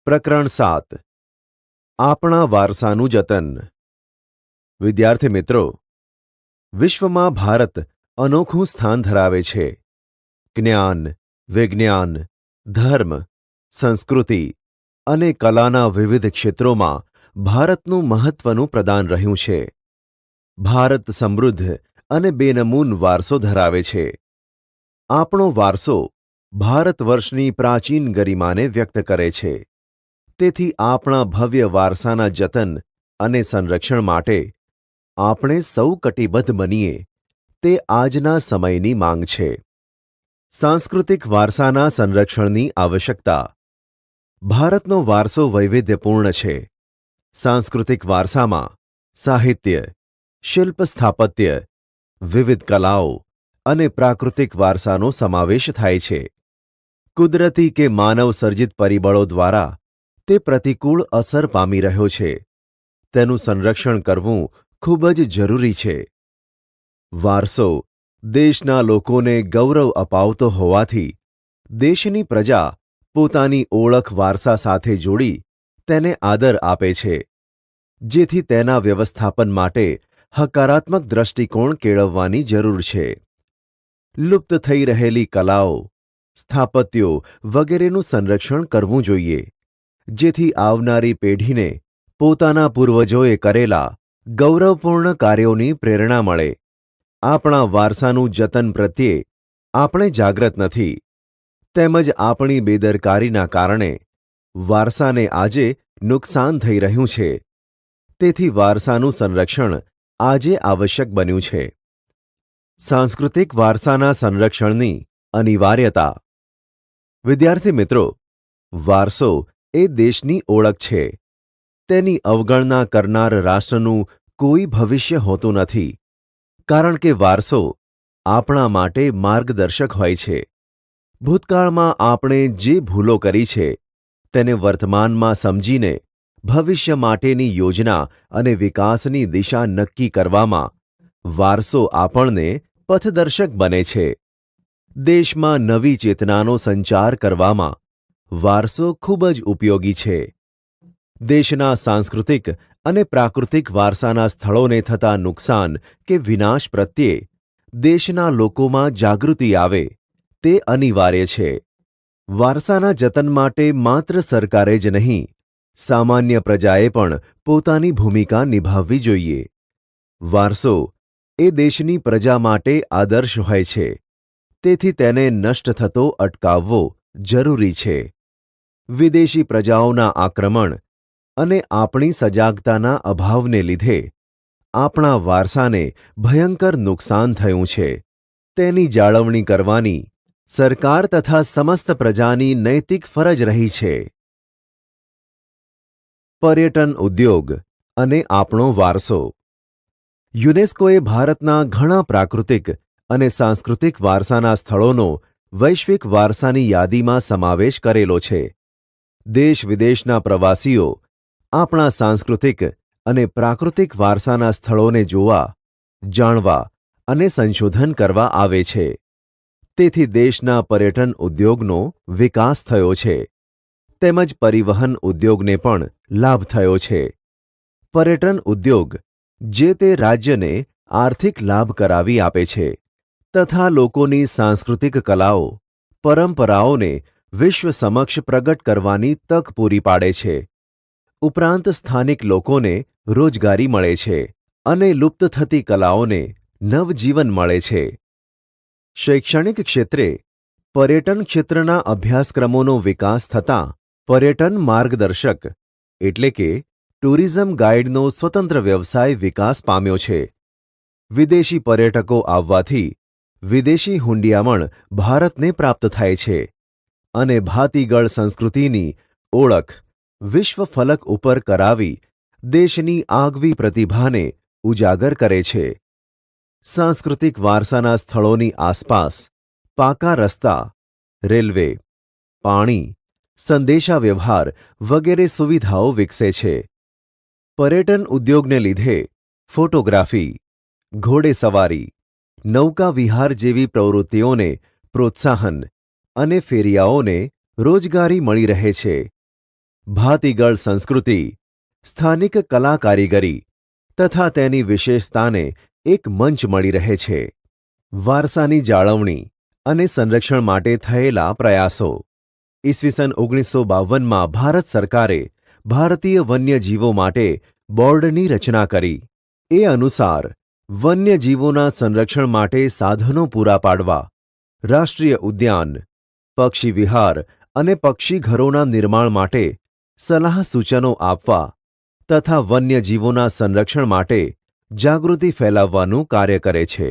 પ્રકરણ 7 આપણા વારસાનું જતન. વિદ્યાર્થી મિત્રો, વિશ્વમાં ભારત અનોખું સ્થાન ધરાવે છે. જ્ઞાન, વિજ્ઞાન, ધર્મ, સંસ્કૃતિ અને કલાના વિવિધ ક્ષેત્રોમાં ભારતનું મહત્વનું પ્રદાન રહ્યું છે. ભારત સમૃદ્ધ અને બેનમૂન વારસો ધરાવે છે. આપણો વારસો ભારત વર્ષની પ્રાચીન ગરિમાને વ્યક્ત કરે છે. તેથી આપણા ભવ્ય વારસાના જતન અને સંરક્ષણ માટે આપણે સૌ કટિબદ્ધ બનીએ તે આજના સમયની માંગ છે. સાંસ્કૃતિક વારસાના સંરક્ષણની આવશ્યકતા. ભારતનો વારસો વૈવિધ્યપૂર્ણ છે. સાંસ્કૃતિક વારસામાં સાહિત્ય, શિલ્પ સ્થાપત્ય, વિવિધ કલાઓ અને પ્રાકૃતિક વારસાનો સમાવેશ થાય છે. કુદરતી કે માનવ સર્જિત પરિબળો દ્વારા તે પ્રતિકૂળ અસર પામી રહ્યો છે. તેનું સંરક્ષણ કરવું ખૂબ જ જરૂરી છે. વારસો દેશના લોકોને ગૌરવ અપાવતો હોવાથી દેશની પ્રજા પોતાની ઓળખ વારસા સાથે જોડી તેને આદર આપે છે, જેથી તેના વ્યવસ્થાપન માટે હકારાત્મક દ્રષ્ટિકોણ કેળવવાની જરૂર છે. લુપ્ત થઈ રહેલી કલાઓ, સ્થાપત્યો વગેરેનું સંરક્ષણ કરવું જોઈએ, જેથી આવનારી પેઢીને પોતાના પૂર્વજોએ કરેલા ગૌરવપૂર્ણ કાર્યોની પ્રેરણા મળે. આપણા વારસાનું જતન પ્રત્યે આપણે જાગ્રત નથી, તેમજ આપણી બેદરકારીના કારણે વારસાને આજે નુકસાન થઈ રહ્યું છે. તેથી વારસાનું સંરક્ષણ આજે આવશ્યક બન્યું છે. સાંસ્કૃતિક વારસાના સંરક્ષણની અનિવાર્યતા. વિદ્યાર્થી મિત્રો, વારસો એ દેશની ઓળખ છે. તેની અવગણના કરનાર રાષ્ટ્રનું કોઈ ભવિષ્ય હોતું નથી, કારણ કે વારસો આપણા માટે માર્ગદર્શક હોય છે. ભૂતકાળમાં આપણે જે ભૂલો કરી છે તેને વર્તમાનમાં સમજીને ભવિષ્ય માટેની યોજના અને વિકાસની દિશા નક્કી કરવામાં વારસો આપણને પથદર્શક બને છે. દેશમાં નવી ચેતનાનો સંચાર કરવામાં વારસો ખૂબ જ ઉપયોગી છે. દેશના સાંસ્કૃતિક અને પ્રાકૃતિક વારસાના સ્થળોને થતા નુકસાન કે વિનાશ પ્રત્યે દેશના લોકોમાં જાગૃતિ આવે તે અનિવાર્ય છે. વારસાના જતન માટે માત્ર સરકારે જ નહીં, સામાન્ય પ્રજાએ પણ પોતાની ભૂમિકા નિભાવવી જોઈએ. વારસો એ દેશની પ્રજા માટે આદર્શ હોય છે, તેથી તેને નષ્ટ થતો અટકાવવો જરૂરી છે. વિદેશી પ્રજાઓના આક્રમણ અને આપણી સજાગતાના અભાવને લીધે આપણા વારસાને ભયંકર નુકસાન થયું છે. તેની જાળવણી કરવાની સરકાર તથા સમસ્ત પ્રજાની નૈતિક ફરજ રહી છે. પર્યટન ઉદ્યોગ અને આપણો વારસો. યુનેસ્કોએ ભારતના ઘણા પ્રાકૃતિક અને સાંસ્કૃતિક વારસાના સ્થળોનો વૈશ્વિક વારસાની યાદીમાં સમાવેશ કરેલો છે. દેશ વિદેશના પ્રવાસીઓ આપણા સાંસ્કૃતિક અને પ્રાકૃતિક વારસાના સ્થળોને જોવા, જાણવા અને સંશોધન કરવા આવે છે. તેથી દેશના પર્યટન ઉદ્યોગનો વિકાસ થયો છે, તેમજ પરિવહન ઉદ્યોગને પણ લાભ થયો છે. પર્યટન ઉદ્યોગ જે તે રાજ્યને આર્થિક લાભ કરાવી આપે છે, તથા લોકોની સાંસ્કૃતિક કલાઓ, પરંપરાઓને વિશ્વ સમક્ષ પ્રગટ કરવાની તક પૂરી પાડે છે. ઉપરાંત સ્થાનિક લોકોને રોજગારી મળે છે અને લુપ્ત થતી કલાઓને નવજીવન મળે છે. શૈક્ષણિક ક્ષેત્રે પર્યટન ક્ષેત્રના અભ્યાસક્રમોનો વિકાસ થતાં પર્યટન માર્ગદર્શક એટલે કે ટુરિઝમ ગાઈડનો સ્વતંત્ર વ્યવસાય વિકાસ પામ્યો છે. વિદેશી પર્યટકો આવવાથી વિદેશી હુંડિયામણ ભારતને પ્રાપ્ત થાય છે અને ભાતીગળ સંસ્કૃતિની ઓળખ વિશ્વ ફલક ઉપર કરાવી દેશની આગવી પ્રતિભાને ઉજાગર કરે છે. સાંસ્કૃતિક વારસાના સ્થળોની આસપાસ પાકા રસ્તા, રેલવે, પાણી, સંદેશાવ્યવહાર વગેરે સુવિધાઓ વિકસે છે. પર્યટન ઉદ્યોગને લીધે ફોટોગ્રાફી, ઘોડેસવારી, નૌકા વિહાર જેવી પ્રવૃત્તિઓને પ્રોત્સાહન અને ફેરિયાઓને રોજગારી મળી રહે છે. ભાતીગળ સંસ્કૃતિ, સ્થાનિક કલા કારીગરી તથા તેની વિશેષતાને એક મંચ મળી રહે છે. વારસાની જાળવણી અને સંરક્ષણ માટે થયેલા પ્રયાસો. ઈસવીસન 1952માં ભારત સરકારે ભારતીય વન્યજીવો માટે બોર્ડની રચના કરી. એ અનુસાર વન્યજીવોના સંરક્ષણ માટે સાધનો પૂરા પાડવા, રાષ્ટ્રીય ઉદ્યાન, પક્ષી વિહાર અને પક્ષીઘરોના નિર્માણ માટે સલાહ સૂચનો આપવા તથા વન્યજીવોના સંરક્ષણ માટે જાગૃતિ ફેલાવવાનું કાર્ય કરે છે.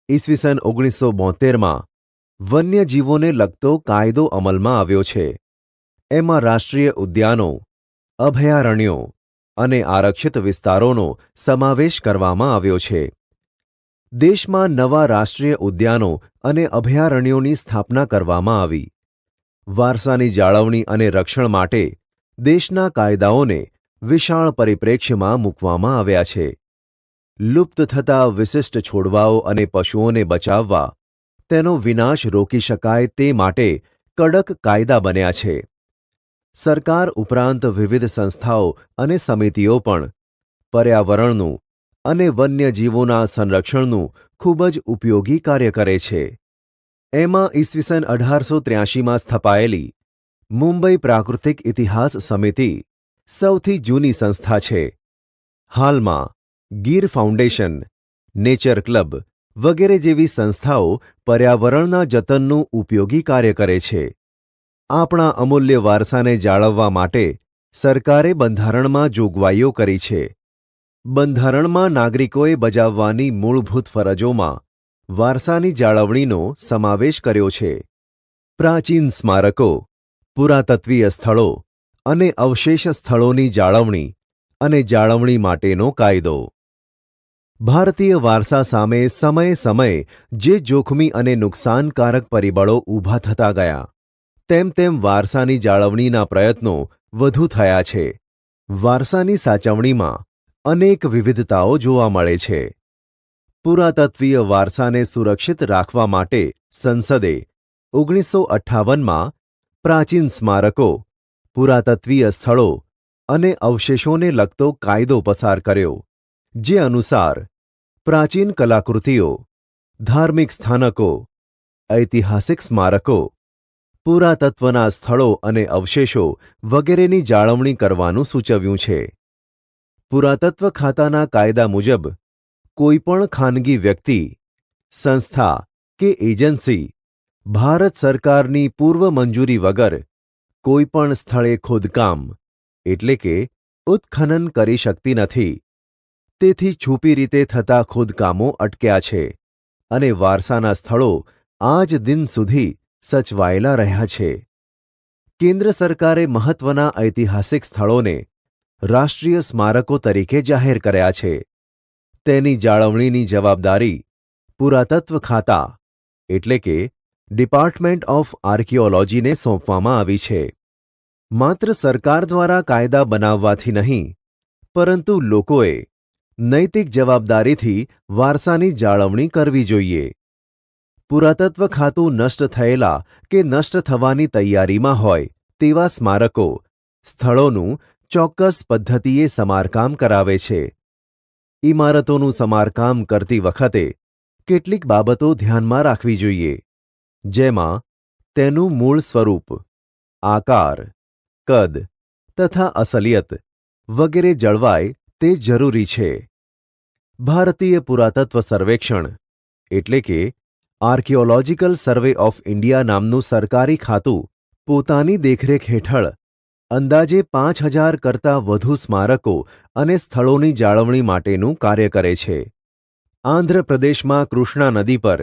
ઈસવીસન 1972માં વન્યજીવોને લગતો કાયદો અમલમાં આવ્યો છે. એમાં રાષ્ટ્રીય ઉદ્યાનો, અભયારણ્યો અને આરક્ષિત વિસ્તારોનો સમાવેશ કરવામાં આવ્યો છે. દેશમાં નવા રાષ્ટ્રીય ઉદ્યાનો અને અભયારણ્યોની સ્થાપના કરવામાં આવી. વારસાની જાળવણી અને રક્ષણ માટે દેશના કાયદાઓને વિશાળ પરિપ્રેક્ષ્યમાં મૂકવામાં આવ્યા છે. લુપ્ત થતા વિશિષ્ટ છોડવાઓ અને પશુઓને બચાવવા, તેનો વિનાશ રોકી શકાય તે માટે કડક કાયદા બન્યા છે. સરકાર ઉપરાંત વિવિધ સંસ્થાઓ અને સમિતિઓ પણ પર્યાવરણનું અને વન્યજીવોના સંરક્ષણનું ખૂબ જ ઉપયોગી કાર્ય કરે છે. એમાં ઈસવીસન 1883માં સ્થપાયેલી મુંબઈ પ્રાકૃતિક ઇતિહાસ સમિતિ સૌથી જૂની સંસ્થા છે. હાલમાં ગીર ફાઉન્ડેશન, નેચર ક્લબ વગેરે જેવી સંસ્થાઓ પર્યાવરણના જતનનું ઉપયોગી કાર્ય કરે છે. આપણા અમૂલ્ય વારસાને જાળવવા માટે સરકારે બંધારણમાં જોગવાઈઓ કરી છે. બંધારણમાં નાગરિકોએ બજાવવાની મૂળભૂત ફરજોમાં વારસાની જાળવણીનો સમાવેશ કર્યો છે. પ્રાચીન સ્મારકો, પુરાતત્વીય સ્થળો અને અવશેષ સ્થળોની જાળવણી માટેનો કાયદો. ભારતીય વારસા સામે સમયે સમયે જે જોખમી અને નુકસાનકારક પરિબળો ઊભા થતા ગયા, તેમ વારસાની જાળવણીના પ્રયત્નો વધુ થયા છે. વારસાની સાચવણીમાં અનેક વિવિધતાઓ જોવા મળે છે. પુરાતત્વીય વારસાને સુરક્ષિત રાખવા માટે સંસદે 1958માં પ્રાચીન સ્મારકો, પુરાતત્વીય સ્થળો અને અવશેષોને લગતો કાયદો પસાર કર્યો, જે અનુસાર પ્રાચીન કલાકૃતિઓ, ધાર્મિક સ્થાનકો, ઐતિહાસિક સ્મારકો, પુરાતત્વના સ્થળો અને અવશેષો વગેરેની જાળવણી કરવાનું સૂચવ્યું છે. પુરાતત્વ ખાતાના કાયદા મુજબ કોઈપણ ખાનગી વ્યક્તિ, સંસ્થા કે એજન્સી ભારત સરકારની પૂર્વ મંજૂરી વગર કોઈપણ સ્થળે ખોદકામ એટલે કે ઉત્ખનન કરી શકતી નથી. તેથી છુપી રીતે થતા ખોદકામો અટક્યા છે અને વારસાના સ્થળો આજ દિન સુધી સચવાયેલા રહ્યા છે. કેન્દ્ર સરકારે મહત્વના ઐતિહાસિક સ્થળોને રાષ્ટ્રીય સ્મારકો તરીકે જાહેર કર્યા છે. તેની જાળવણીની જવાબદારી પુરાતત્વ ખાતા એટલે કે ડિપાર્ટમેન્ટ ઓફ આર્કિયોલોજીને સોંપવામાં આવી છે. માત્ર સરકાર દ્વારા કાયદા બનાવવાથી નહીં, પરંતુ લોકોએ નૈતિક જવાબદારીથી વારસાની જાળવણી કરવી જોઈએ. પુરાતત્વ ખાતું નષ્ટ થયેલા કે નષ્ટ થવાની તૈયારીમાં હોય તેવા સ્મારકો, સ્થળોનું ચોક્કસ પદ્ધતિએ સમારકામ કરાવે છે. ઇમારતોનું સમારકામ કરતી વખતે કેટલીક બાબતો ધ્યાનમાં રાખવી જોઈએ, જેમાં તેનું મૂળ સ્વરૂપ, આકાર, કદ તથા અસલિયત વગેરે જળવાય તે જરૂરી છે. ભારતીય પુરાતત્વ સર્વેક્ષણ એટલે કે આર્કિયોલોજીકલ સર્વે ઓફ ઇન્ડિયા નામનું સરકારી ખાતું પોતાની દેખરેખ હેઠળ અંદાજે 5000 કરતાં વધુ સ્મારકો અને સ્થળોની જાળવણી માટેનું કાર્ય કરે છે. આંધ્રપ્રદેશમાં કૃષ્ણા નદી પર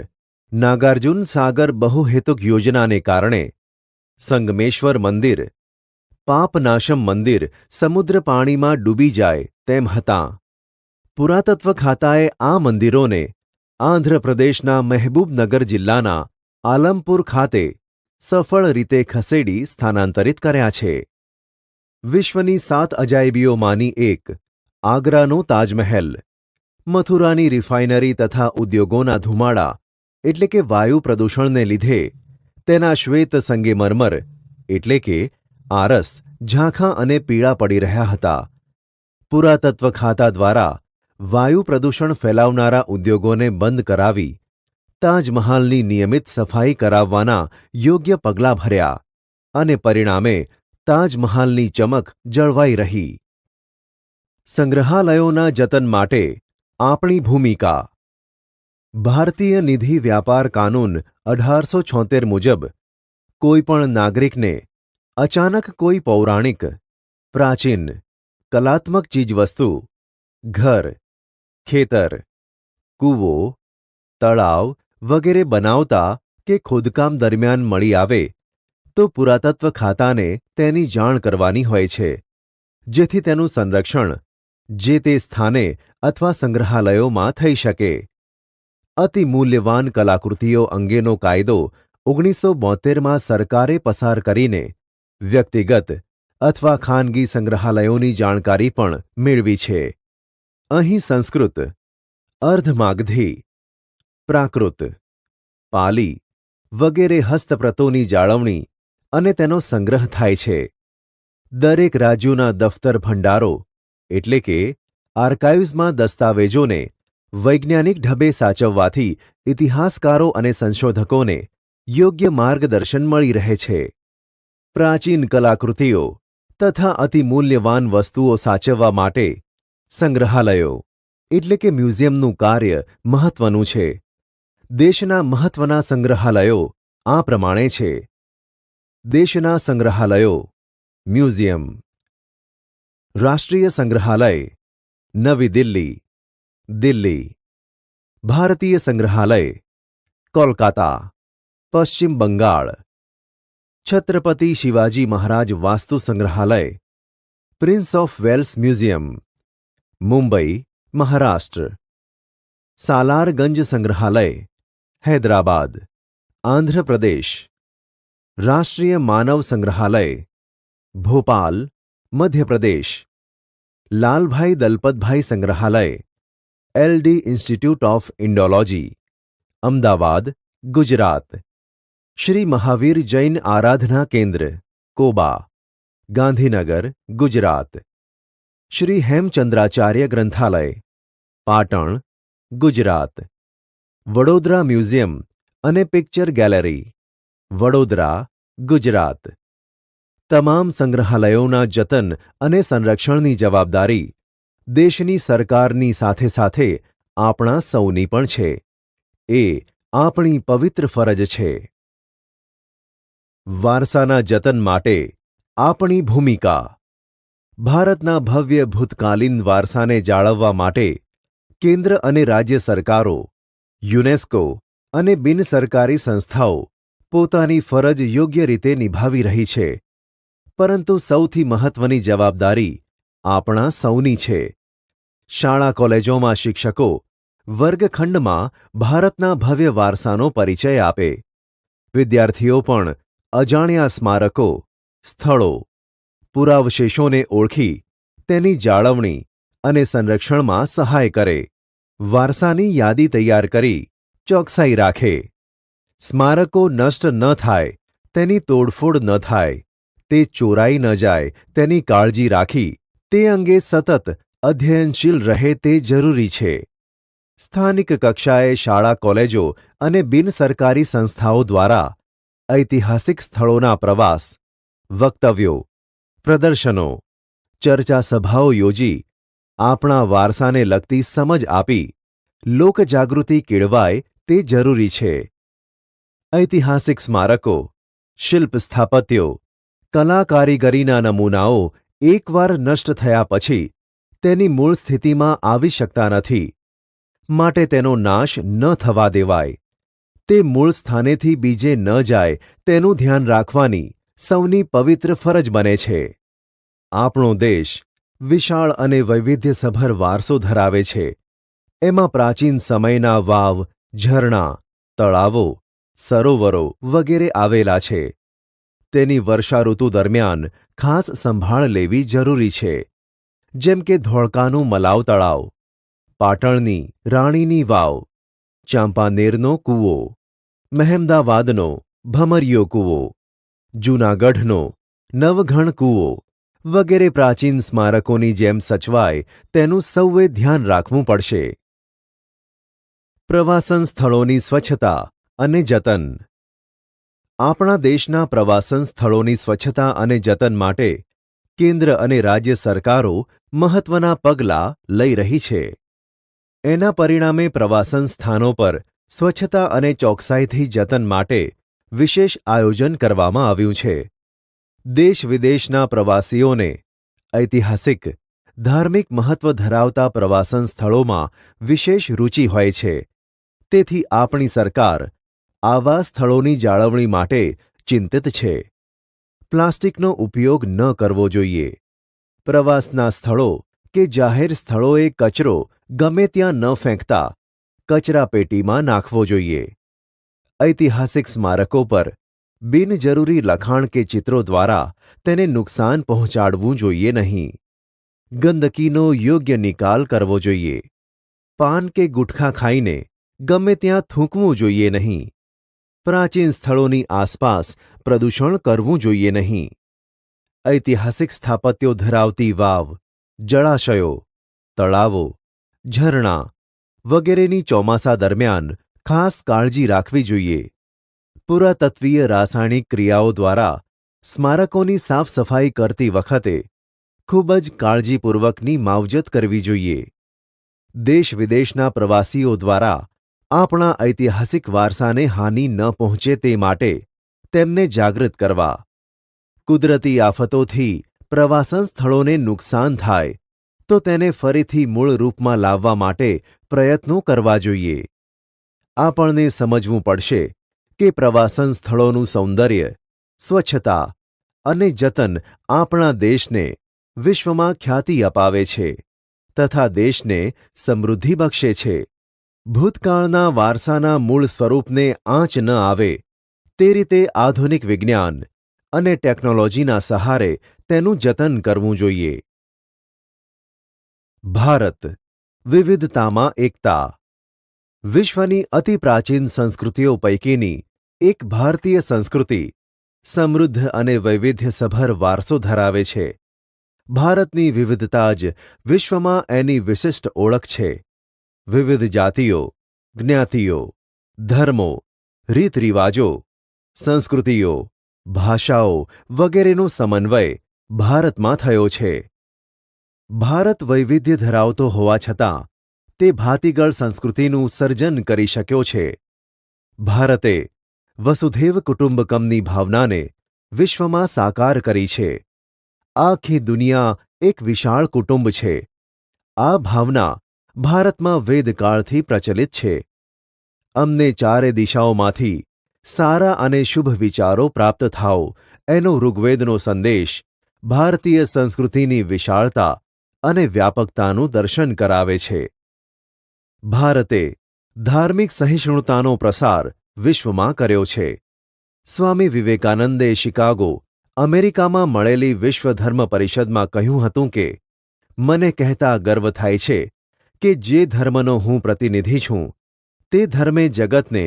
નાગાર્જુન સાગર બહુહેતુક યોજનાને કારણે સંગમેશ્વર મંદિર, પાપનાશમ મંદિર સમુદ્ર પાણીમાં ડૂબી જાય તેમ હતાં. પુરાતત્વ ખાતાએ આ મંદિરોને આંધ્રપ્રદેશના મહેબૂબનગર જિલ્લાના આલમપુર ખાતે સફળ રીતે ખસેડી સ્થાનાંતરિત કર્યા છે. વિશ્વની 7 અજાયબીઓમાંની એક આગ્રાનો તાજમહેલ, મથુરાની રિફાઇનરી તથા ઉદ્યોગોના ધુમાડા એટલે કે વાયુ પ્રદૂષણને લીધે તેના શ્વેત સંગેમરમર એટલે કે આરસ, ઝાંખા અને પીળા પડી રહ્યા હતા. પુરાતત્વ ખાતા દ્વારા વાયુ પ્રદૂષણ ફેલાવનારા ઉદ્યોગોને બંધ કરાવી તાજમહાલની નિયમિત સફાઈ કરાવવાના યોગ્ય પગલાં ભર્યા અને પરિણામે તાજમહાલની ચમક જળવાઈ રહી. સંગ્રહાલયોના જતન માટે આપણી ભૂમિકા. ભારતીય નિધિ વ્યાપાર કાનૂન 1876 મુજબ કોઈપણ નાગરિકને અચાનક કોઈ પૌરાણિક, પ્રાચીન, કલાત્મક ચીજવસ્તુ ઘર, ખેતર, કૂવો, તળાવ વગેરે બનાવતા કે ખોદકામ દરમિયાન મળી આવે તો પુરાતત્વ ખાતાને તેની જાણ કરવાની હોય છે, જેથી તેનું સંરક્ષણ જે તે સ્થાને અથવા સંગ્રહાલયોમાં થઈ શકે. અતિ મૂલ્યવાન કલાકૃતિઓ અંગેનો કાયદો 1972માં સરકારે પસાર કરીને વ્યક્તિગત અથવા ખાનગી સંગ્રહાલયોની જાણકારી પણ મેળવી છે. અહીં સંસ્કૃત, અર્ધમાગધી, પ્રાકૃત, પાલી વગેરે હસ્તપ્રતોની જાળવણી અને તેનો સંગ્રહ થાય છે. દરેક રાજ્યોના દફતર ભંડારો એટલે કે આર્કાઇવ્સમાં દસ્તાવેજોને વૈજ્ઞાનિક ઢબે સાચવવાથી ઇતિહાસકારો અને સંશોધકોને યોગ્ય માર્ગદર્શન મળી રહે છે. પ્રાચીન કલાકૃતિઓ તથા અતિમૂલ્યવાન વસ્તુઓ સાચવવા માટે સંગ્રહાલયો એટલે કે મ્યુઝિયમનું કાર્ય મહત્વનું છે. દેશના મહત્વના સંગ્રહાલયો આ પ્રમાણે છે. દેશના સંગ્રહાલયો, મ્યુઝિયમ. રાષ્ટ્રીય સંગ્રહાલય, નવી દિલ્હી, દિલ્હી. ભારતીય સંગ્રહાલય, કોલકાતા, પશ્ચિમ Bengal. Chhatrapati Shivaji Maharaj Vastu Sangrahalaya, prince of Wales museum, Mumbai, Maharashtra. Salar Jung Sangrahalaya, Hyderabad, Andhra Pradesh. રાષ્ટ્રીય માનવ સંગ્રહાલય, Bhopal, Madhya Pradesh. Lalbhai Dalpatbhai Sangrahalaya, L D. Institute of Indology, Ahmedabad, Gujarat. Shri Mahavir Jain Aradhana Kendra, Koba, Gandhinagar, Gujarat. Shri Hemchandracharya Granthalaya, Patan, Gujarat. Vadodara museum અને પિક્ચર ગેલેરી, વડોદરા, ગુજરાત. તમામ સંગ્રહાલયોના જતન અને સંરક્ષણની જવાબદારી દેશની સરકારની સાથે સાથે આપણા સૌની પણ છે. એ આપણી પવિત્ર ફરજ છે. વારસાના જતન માટે આપણી ભૂમિકા. ભારતના ભવ્ય ભૂતકાલીન વારસાને જાળવવા માટે કેન્દ્ર અને રાજ્ય સરકારો, યુનેસ્કો અને બિનસરકારી સંસ્થાઓ પોતાની ફરજ યોગ્ય રીતે નિભાવી રહી છે. પરંતુ સૌથી મહત્વની જવાબદારી આપણા સૌની છે. શાળા કોલેજોમાં શિક્ષકો વર્ગખંડમાં ભારતના ભવ્ય વારસાનો પરિચય આપે. વિદ્યાર્થીઓ પણ અજાણ્યા સ્મારકો, સ્થળો, પુરાવશેષોને ઓળખી તેની જાળવણી અને સંરક્ષણમાં સહાય કરે. વારસાની યાદી તૈયાર કરી ચોકસાઈ રાખે. સ્મારકો નષ્ટ ન થાય, તેની તોડફોડ ન થાય, તે ચોરાઈ ન જાય તેની કાળજી રાખી તે અંગે સતત અધ્યયનશીલ રહે તે જરૂરી છે. સ્થાનિક કક્ષાએ શાળા કોલેજો અને બિનસરકારી સંસ્થાઓ દ્વારા ઐતિહાસિક સ્થળોના પ્રવાસ, વક્તવ્યો, પ્રદર્શનો, ચર્ચા સભાઓ યોજી આપણા વારસાને લગતી સમજ આપી લોકજાગૃતિ કેળવાય તે જરૂરી છે. ઐતિહાસિક સ્મારકો, શિલ્પ સ્થાપત્યો, કલા કારીગરીના નમૂનાઓ એકવાર નષ્ટ થયા પછી તેની મૂળ સ્થિતિમાં આવી શકતા નથી. માટે તેનો નાશ ન થવા દેવાય. તે મૂળ સ્થાનેથી બીજે ન જાય તેનું ધ્યાન રાખવાની સૌની પવિત્ર ફરજ બને છે. આપણો દેશ વિશાળ અને વૈવિધ્યસભર વારસો ધરાવે છે. એમાં પ્રાચીન સમયના વાવ, ઝરણા, તળાવો, સરોવરો વગેરે આવેલા છે. તેની વર્ષાઋતુ દરમિયાન ખાસ સંભાળ લેવી જરૂરી છે. જેમ કે ધોળકાનું મલાવ તળાવ, પાટણની રાણીની વાવ, ચાંપાનેરનો કૂવો, મહેમદાવાદનો ભમરિયો કૂવો, જૂનાગઢનો નવઘણ કૂવો વગેરે પ્રાચીન સ્મારકોની જેમ સચવાય તેનું સૌએ ધ્યાન રાખવું પડશે. પ્રવાસન સ્થળોની સ્વચ્છતા અને જતન. આપણા દેશના પ્રવાસન સ્થળોની સ્વચ્છતા અને જતન માટે કેન્દ્ર અને રાજ્ય સરકારો મહત્વના પગલાં લઈ રહી છે. એના પરિણામે પ્રવાસન સ્થાનો પર સ્વચ્છતા અને ચોકસાઈથી જતન માટે વિશેષ આયોજન કરવામાં આવ્યું છે. દેશ વિદેશના પ્રવાસીઓને ઐતિહાસિક, ધાર્મિક મહત્વ ધરાવતા પ્રવાસન સ્થળોમાં વિશેષ રુચિ હોય છે. તેથી આપણી સરકાર આવા સ્થળોની જાળવણી માટે ચિંતિત છે. પ્લાસ્ટિકનો ઉપયોગ ન કરવો જોઈએ. પ્રવાસના સ્થળો કે જાહેર સ્થળોએ કચરો ગમે ત્યાં ન ફેંકતા કચરાપેટીમાં નાખવો જોઈએ. ઐતિહાસિક સ્મારકો પર બિનજરૂરી લખાણ કે ચિત્રો દ્વારા તેને નુકસાન પહોંચાડવું જોઈએ નહીં. ગંદકીનો યોગ્ય નિકાલ કરવો જોઈએ. પાન કે ગુટખા ખાઈને ગમે ત્યાં થૂંકવું જોઈએ નહીં. પ્રાચીન સ્થળોની આસપાસ પ્રદૂષણ કરવું જોઈએ નહીં. ઐતિહાસિક સ્થાપત્યો ધરાવતી વાવ, જળાશયો, તળાવો, ઝરણા વગેરેની ચોમાસા દરમિયાન ખાસ કાળજી રાખવી જોઈએ. પુરાતત્વીય રાસાયણિક ક્રિયાઓ દ્વારા સ્મારકોની સાફ સફાઈ કરતી વખતે ખૂબ જ કાળજીપૂર્વકની માવજત કરવી જોઈએ. દેશ વિદેશના પ્રવાસીઓ દ્વારા આપણા ઐતિહાસિક વારસાને હાનિ ન પહોંચે તે માટે તેમને જાગૃત કરવા. કુદરતી આફતોથી પ્રવાસન સ્થળોને નુકસાન થાય તો તેને ફરીથી મૂળ રૂપમાં લાવવા માટે પ્રયત્નો કરવા જોઈએ. આપણને સમજવું પડશે કે પ્રવાસન સ્થળોનું સૌંદર્ય, સ્વચ્છતા અને જતન આપણા દેશને વિશ્વમાં ખ્યાતિ અપાવે છે તથા દેશને સમૃદ્ધિ બક્ષે છે. ભૂતકાળના વારસાના મૂળ સ્વરૂપને આંચ ન આવે તે રીતે આધુનિક વિજ્ઞાન અને ટેકનોલોજીના સહારે તેનું જતન કરવું જોઈએ. ભારત વિવિધતામાં એકતા. વિશ્વની અતિ પ્રાચીન સંસ્કૃતિઓ પૈકીની એક ભારતીય સંસ્કૃતિ સમૃદ્ધ અને વૈવિધ્યસભર વારસો ધરાવે છે. ભારતની વિવિધતા જ વિશ્વમાં એની વિશિષ્ટ ઓળખ છે. વિવિધ જાતિઓ, જ્ઞાતિઓ, ધર્મો, રીતરિવાજો, સંસ્કૃતિઓ, ભાષાઓ વગેરેનો સમન્વય ભારતમાં થયો છે. ભારત વૈવિધ્ય ધરાવતો હોવા છતાં તે ભાતીગળ સંસ્કૃતિનું સર્જન કરી શક્યો છે. ભારતે વસુધૈવ કુટુંબકમની ભાવનાને વિશ્વમાં સાકાર કરી છે. આખી દુનિયા એક વિશાળ કુટુંબ છે. આ ભાવના ભારતમાં વેદકાળથી પ્રચલિત છે. અમને ચારે દિશાઓમાંથી સારા અને શુભ વિચારો પ્રાપ્ત થાઓ એનો ઋગ્વેદનો સંદેશ ભારતીય સંસ્કૃતિની વિશાળતા અને વ્યાપકતાનું દર્શન કરાવે છે. ભારતે ધાર્મિક સહિષ્ણુતાનો પ્રસાર વિશ્વમાં કર્યો છે. સ્વામી વિવેકાનંદે શિકાગો, અમેરિકામાં મળેલી વિશ્વ ધર્મ પરિષદમાં કહ્યું હતું કે મને કહેતા ગર્વ થાય છે કે જે ધર્મનો હું પ્રતિનિધિ છું તે ધર્મે જગતને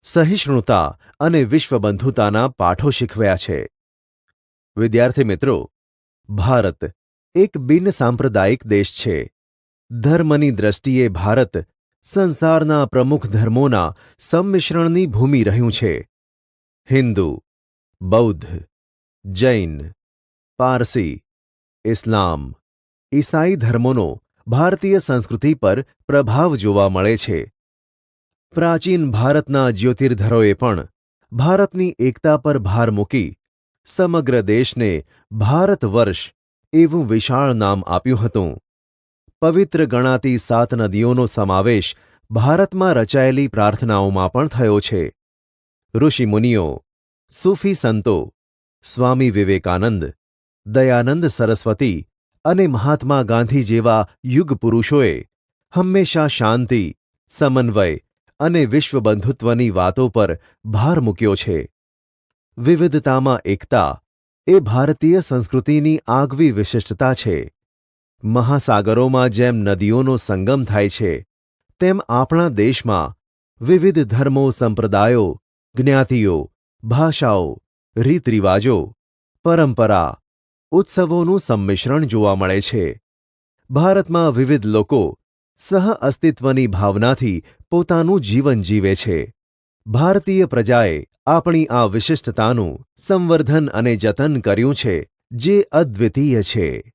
સહિષ્ણુતા અને વિશ્વબંધુતાના પાઠો શીખવ્યા છે. વિદ્યાર્થી મિત્રો, ભારત એક બિનસાંપ્રદાયિક દેશ છે. ધર્મની દ્રષ્ટિએ ભારત સંસારના પ્રમુખ ધર્મોના સંમિશ્રણની ભૂમિ રહ્યું છે. હિન્દુ, બૌદ્ધ, જૈન, પારસી, ઇસ્લામ, ઈસાઈ ધર્મોનો ભારતીય સંસ્કૃતિ પર પ્રભાવ જોવા મળે છે. પ્રાચીન ભારતના જ્યોતિર્ધરોએ પણ ભારતની એકતા પર ભાર મૂકી સમગ્ર દેશને ભારત વર્ષ એવું વિશાળ નામ આપ્યું હતું. પવિત્ર ગણાતી 7 નદીઓનો સમાવેશ ભારતમાં રચાયેલી પ્રાર્થનાઓમાં પણ થયો છે. ઋષિમુનિઓ, સૂફી સંતો, સ્વામી વિવેકાનંદ, દયાનંદ સરસ્વતી અને મહાત્મા ગાંધી જેવા યુગ પુરુષોએ હંમેશા શાંતિ, સમન્વય અને વિશ્વબંધુત્વની વાતો પર ભાર મૂક્યો છે. વિવિધતામાં એકતા એ ભારતીય સંસ્કૃતિની આગવી વિશિષ્ટતા છે. મહાસાગરોમાં જેમ નદીઓનો સંગમ થાય છે તેમ આપણા દેશમાં વિવિધ ધર્મો, સંપ્રદાયો, જ્ઞાતિઓ, ભાષાઓ, રીતરિવાજો, પરંપરા, ઉત્સવોનું સંમિશ્રણ જોવા મળે છે. ભારતમાં વિવિધ લોકો સહઅસ્તિત્વની ભાવનાથી પોતાનું જીવન જીવે છે. ભારતીય પ્રજાએ આપણી આ વિશિષ્ટતાનું સંવર્ધન અને જતન કર્યું છે, જે અદ્વિતીય છે.